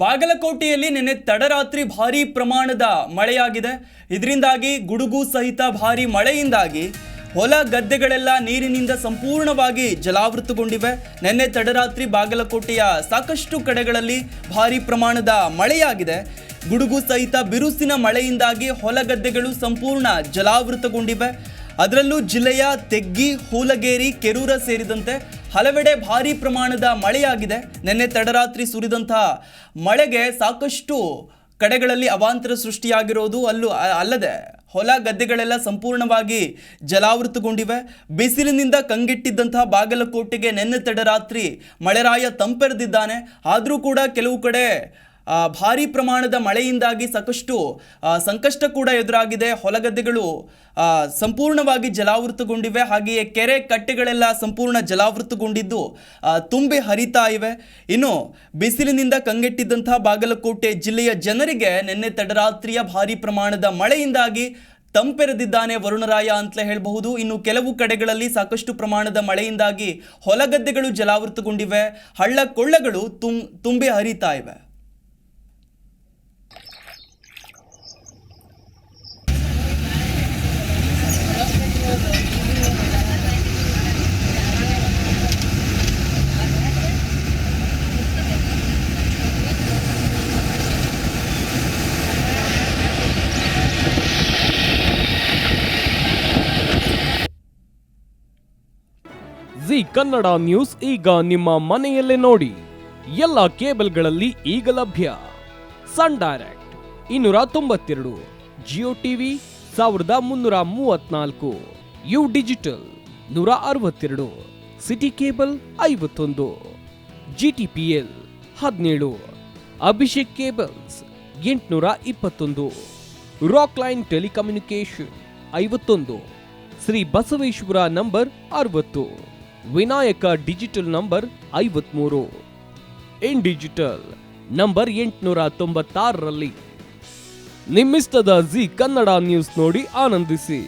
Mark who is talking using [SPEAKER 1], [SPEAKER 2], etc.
[SPEAKER 1] ಬಾಗಲಕೋಟೆಯಲ್ಲಿ ನಿನ್ನೆ ತಡರಾತ್ರಿ ಭಾರೀ ಪ್ರಮಾಣದ ಮಳೆಯಾಗಿದೆ. ಇದರಿಂದಾಗಿ ಗುಡುಗು ಸಹಿತ ಭಾರೀ ಮಳೆಯಿಂದಾಗಿ ಹೊಲ ಗದ್ದೆಗಳೆಲ್ಲ ನೀರಿನಿಂದ ಸಂಪೂರ್ಣವಾಗಿ ಜಲಾವೃತಗೊಂಡಿವೆ. ನಿನ್ನೆ ತಡರಾತ್ರಿ ಬಾಗಲಕೋಟೆಯ ಸಾಕಷ್ಟು ಕಡೆಗಳಲ್ಲಿ ಭಾರೀ ಪ್ರಮಾಣದ ಮಳೆಯಾಗಿದೆ. ಗುಡುಗು ಸಹಿತ ಬಿರುಸಿನ ಮಳೆಯಿಂದಾಗಿ ಹೊಲ ಗದ್ದೆಗಳು ಸಂಪೂರ್ಣ ಜಲಾವೃತಗೊಂಡಿವೆ. ಅದರಲ್ಲೂ ಜಿಲ್ಲೆಯ ತೆಗ್ಗಿ, ಹೂಲಗೇರಿ, ಕೆರೂರ ಸೇರಿದಂತೆ ಹಲವೆಡೆ ಭಾರೀ ಪ್ರಮಾಣದ ಮಳೆಯಾಗಿದೆ. ನಿನ್ನೆ ತಡರಾತ್ರಿ ಸುರಿದಂತಹ ಮಳೆಗೆ ಸಾಕಷ್ಟು ಕಡೆಗಳಲ್ಲಿ ಅವಾಂತರ ಸೃಷ್ಟಿಯಾಗಿರೋದು ಅಲ್ಲದೆ ಹೊಲ ಗದ್ದೆಗಳೆಲ್ಲ ಸಂಪೂರ್ಣವಾಗಿ ಜಲಾವೃತಗೊಂಡಿವೆ. ಬಿಸಿಲಿನಿಂದ ಕಂಗೆಟ್ಟಿದ್ದಂತಹ ಬಾಗಲಕೋಟೆಗೆ ನಿನ್ನೆ ತಡರಾತ್ರಿ ಮಳೆರಾಯ ತಂಪೆರೆದಿದ್ದಾನೆ. ಆದರೂ ಕೂಡ ಕೆಲವು ಕಡೆ ಭಾರೀ ಪ್ರಮಾಣದ ಮಳೆಯಿಂದಾಗಿ ಸಾಕಷ್ಟು ಸಂಕಷ್ಟ ಕೂಡ ಎದುರಾಗಿದೆ. ಹೊಲಗದ್ದೆಗಳು ಸಂಪೂರ್ಣವಾಗಿ ಜಲಾವೃತಗೊಂಡಿವೆ. ಹಾಗೆಯೇ ಕೆರೆ ಕಟ್ಟೆಗಳೆಲ್ಲ ಸಂಪೂರ್ಣ ಜಲಾವೃತಗೊಂಡಿದ್ದು ತುಂಬಿ ಹರಿತಾ ಇವೆ. ಇನ್ನು ಬಿಸಿಲಿನಿಂದ ಕಂಗೆಟ್ಟಿದ್ದಂತಹ ಬಾಗಲಕೋಟೆ ಜಿಲ್ಲೆಯ ಜನರಿಗೆ ನಿನ್ನೆ ತಡರಾತ್ರಿಯ ಭಾರೀ ಪ್ರಮಾಣದ ಮಳೆಯಿಂದಾಗಿ ತಂಪೆರೆದಿದ್ದಾನೆ ವರುಣರಾಯ ಅಂತಲೇ ಹೇಳಬಹುದು. ಇನ್ನು ಕೆಲವು ಕಡೆಗಳಲ್ಲಿ ಸಾಕಷ್ಟು ಪ್ರಮಾಣದ ಮಳೆಯಿಂದಾಗಿ ಹೊಲಗದ್ದೆಗಳು ಜಲಾವೃತಗೊಂಡಿವೆ. ಹಳ್ಳ ಕೊಳ್ಳಗಳು ತುಂಬಿ ಹರಿತಾ ಇವೆ.
[SPEAKER 2] ಜಿ ಕನ್ನಡ ನ್ಯೂಸ್ ಈಗ ನಿಮ್ಮ ಮನೆಯಲ್ಲೇ ನೋಡಿ. ಎಲ್ಲ ಕೇಬಲ್ಗಳಲ್ಲಿ ಈಗ ಲಭ್ಯ. Sun Direct 292, Jio TV 1334, U digital 162, city cable 51, GTPL 17, Abhishek cables 821, rock line telecommunication 51, Shri Basaveshwara number 60, Vinayaka digital number 53, in digital number 896ರಲ್ಲಿ ನಿಮ್ಮಿಸ್ತದ ಜಿ ಕನ್ನಡ ನ್ಯೂಸ್ ನೋಡಿ ಆನಂದಿಸಿ.